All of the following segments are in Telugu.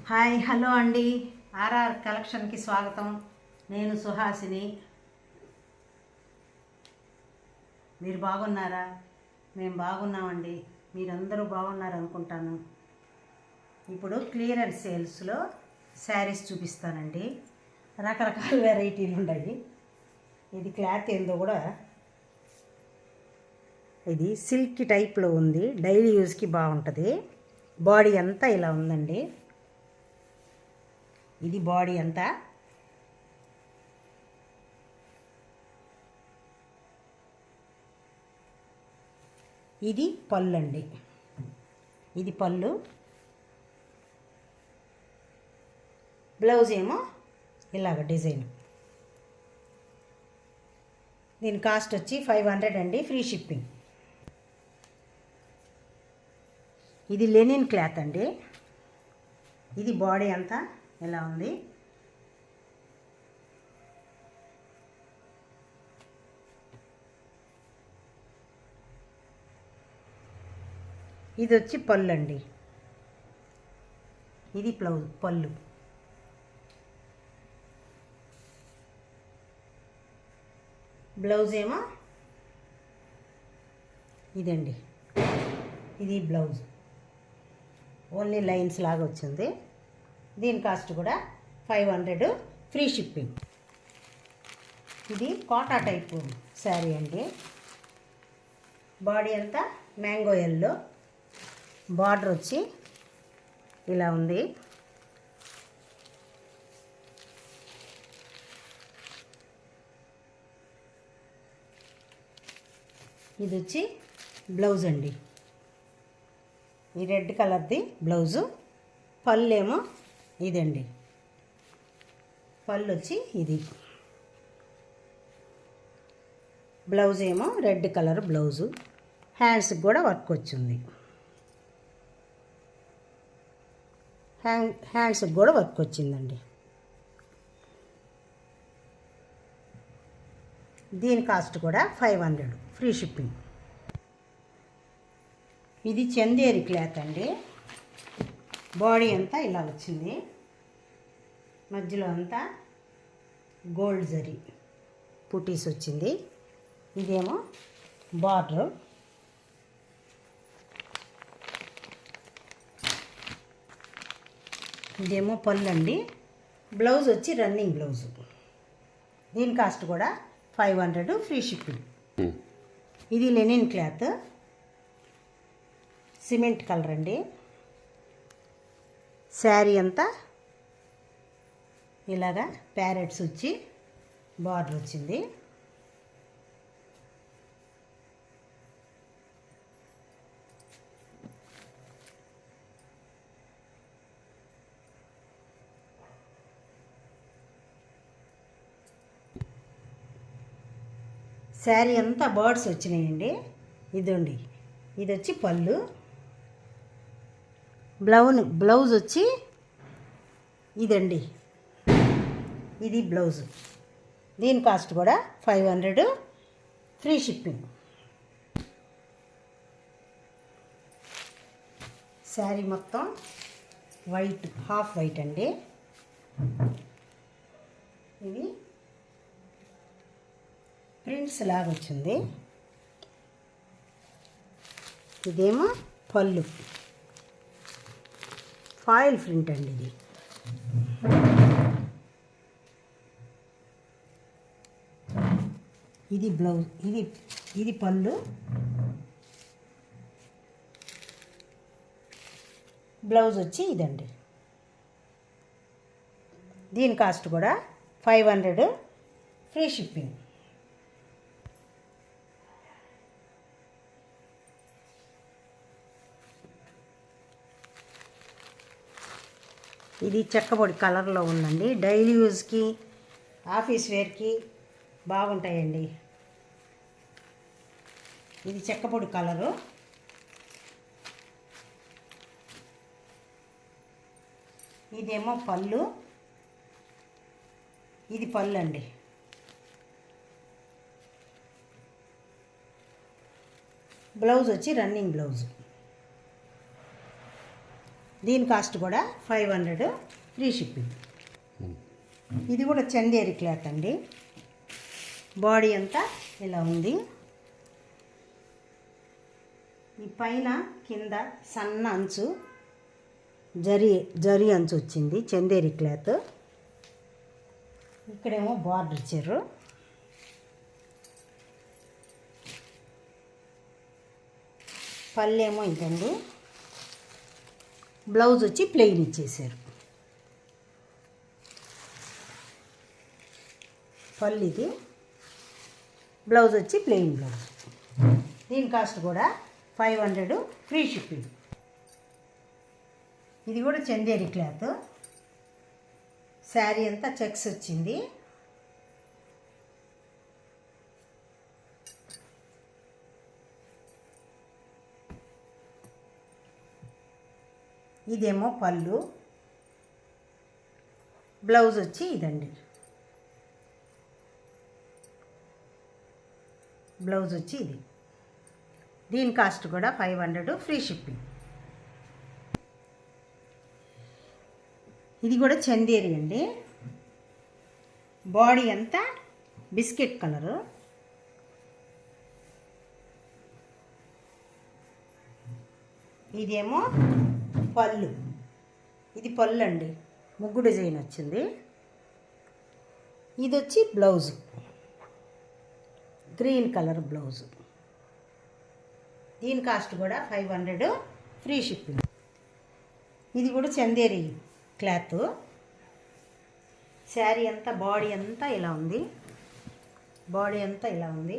హాయ్ హలో అండి. ఆర్ఆర్ కలెక్షన్కి స్వాగతం. నేను సుహాసిని. మీరు బాగున్నారా? మేము బాగున్నామండి. మీరందరూ బాగున్నారు అనుకుంటాను. ఇప్పుడు క్లియరెన్స్ సేల్స్లో శారీస్ చూపిస్తానండి. రకరకాల వెరైటీలు ఉన్నాయి. ఇది క్లాత్ ఏందో కూడా, ఇది సిల్క్ టైప్లో ఉంది. డైలీ యూజ్కి బాగుంటుంది. బాడీ అంతా ఇలా ఉందండి. ఇది బాడీ అంతా. ఇది పళ్ళు అండి. ఇది పళ్ళు. బ్లౌజ్ ఏమో ఇలాగ డిజైన్. దీని కాస్ట్ వచ్చి 500 అండి, ఫ్రీ షిప్పింగ్. ఇది లెనిన్ క్లాత్ అండి. ఇది బాడీ అంతా ఇలా ఉంది. ఇది వచ్చి పళ్ళు అండి. ఇది పళ్ళు. బ్లౌజ్ ఏమో ఇదండి. ఇది బ్లౌజ్ ఓన్లీ లైన్స్ లాగా వచ్చింది. దీని కాస్ట్ కూడా 500, ఫ్రీ షిప్పింగ్. ఇది కోటా టైపు శారీ అండి. బాడీ అంతా మ్యాంగో ఎల్లో. బార్డర్ వచ్చి ఇలా ఉంది. ఇది వచ్చి బ్లౌజ్ అండి. ఈ రెడ్ కలర్ది బ్లౌజు. పళ్ళు ఏమో ఇదండి. పళ్ళు వచ్చి ఇది. బ్లౌజ్ ఏమో రెడ్ కలర్ బ్లౌజు. హ్యాండ్స్కి కూడా వర్క్ వచ్చింది. హ్యాండ్స్కి కూడా వర్క్ వచ్చిందండి. దీని కాస్ట్ కూడా 500, ఫ్రీ షిప్పింగ్. ఇది చందేరి క్లాత్ అండి. బాడీ అంతా ఇలా వచ్చింది. మధ్యలో అంతా గోల్డ్ జరీ పుటీస్ వచ్చింది. ఇదేమో బార్డరు. ఇదేమో పళ్ళు అండి. బ్లౌజ్ వచ్చి రన్నింగ్ బ్లౌజు. దీని కాస్ట్ కూడా 500, ఫ్రీ షిప్పింగ్. ఇది లెనిన్ క్లాత్, సిమెంట్ కలర్ అండి. శారీ అంతా ఇలాగా ప్యారెట్స్ వచ్చి బార్డర్ వచ్చింది. శారీ అంతా బర్డ్స్ వచ్చినాయండి. ఇదండి. ఇది వచ్చి పళ్ళు. బ్లౌజ్ వచ్చి ఇదండి. ఇది బ్లౌజ్. దీని కాస్ట్ కూడా 500, ఫ్రీ షిప్పింగ్. శారీ మొత్తం వైట్, హాఫ్ వైట్ అండి. ఇది ప్రింట్స్ లాగా వచ్చింది. ఇదేమో పళ్ళు. ఫాయిల్ ప్రింట్ అండి ఇది. ఇది బ్లౌజ్. ఇది పళ్ళు. బ్లౌజ్ వచ్చి ఇదండి. దీని కాస్ట్ కూడా 500, ఫ్రీ షిప్పింగ్. ఇది చెక్కబొడి కలర్లో ఉందండి. డైలీ యూజ్కి, ఆఫీస్ వేర్కి బాగుంటాయండి. ఇది చెక్కపొడి కలరు. ఇదేమో పళ్ళు. ఇది పళ్ళు అండి. బ్లౌజ్ వచ్చి రన్నింగ్ బ్లౌజ్. దీని కాస్ట్ కూడా 500 ఫ్రీ షిప్పింగ్. ఇది కూడా చందేరి క్లాత్ అండి. బాడీ అంతా ఇలా ఉంది. ఈ పైన కింద సన్న అంచు జరీ అంచు వచ్చింది, చందేరి క్లాత్. ఇక్కడేమో బార్డర్ ఇచ్చారు. పళ్ళేమో ఇదండి. బ్లౌజ్ వచ్చి ప్లెయిన్ ఇచ్చేసారు. పళ్ళు ఇది, బ్లౌజ్ వచ్చి ప్లెయిన్ బ్లౌజ్. దీని కాస్ట్ కూడా 500 ఫ్రీ షిప్పింగ్. ఇది కూడా చందేరి క్లాత్. శారీ అంతా చెక్స్ వచ్చింది. ఇదేమో పళ్ళు, బ్లౌజ్ వచ్చి ఇదండి. బ్లౌజ్ వచ్చి ఇది. దీని కాస్ట్ కూడా 500 ఫ్రీ షిప్పింగ్. ఇది కూడా చందేరి అండి. బాడీ అంతా బిస్కెట్ కలరు. ఇదేమో పళ్ళు. ఇది పళ్ళు అండి, ముగ్గు డిజైన్ వచ్చింది. ఇది వచ్చి బ్లౌజు, గ్రీన్ కలర్ బ్లౌజు. దీని కాస్ట్ కూడా 500 ఫ్రీ షిప్పింగ్. ఇది కూడా చందేరి క్లాత్. శారీ అంతా బాడీ అంతా ఇలా ఉంది. బాడీ అంతా ఇలా ఉంది.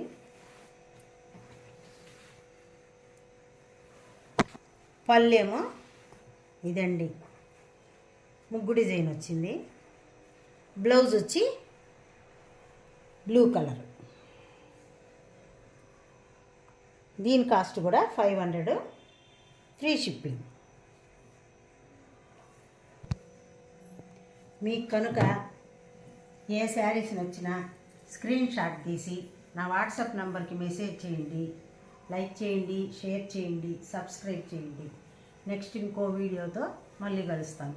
పళ్ళేమో ఇదండి, ముగ్గు డిజైన్ వచ్చింది. బ్లౌజ్ వచ్చి బ్లూ కలర్. దీని కాస్ట్ కూడా 500 ఫ్రీ షిప్పింగ్. మీకు కనుక ఏ శారీస్ నచ్చినా స్క్రీన్ షాట్ తీసి నా వాట్సాప్ నంబర్కి మెసేజ్ చేయండి. లైక్ చేయండి, షేర్ చేయండి, సబ్స్క్రైబ్ చేయండి. నెక్స్ట్ ఇంకో వీడియోతో మళ్ళీ కలుస్తాను.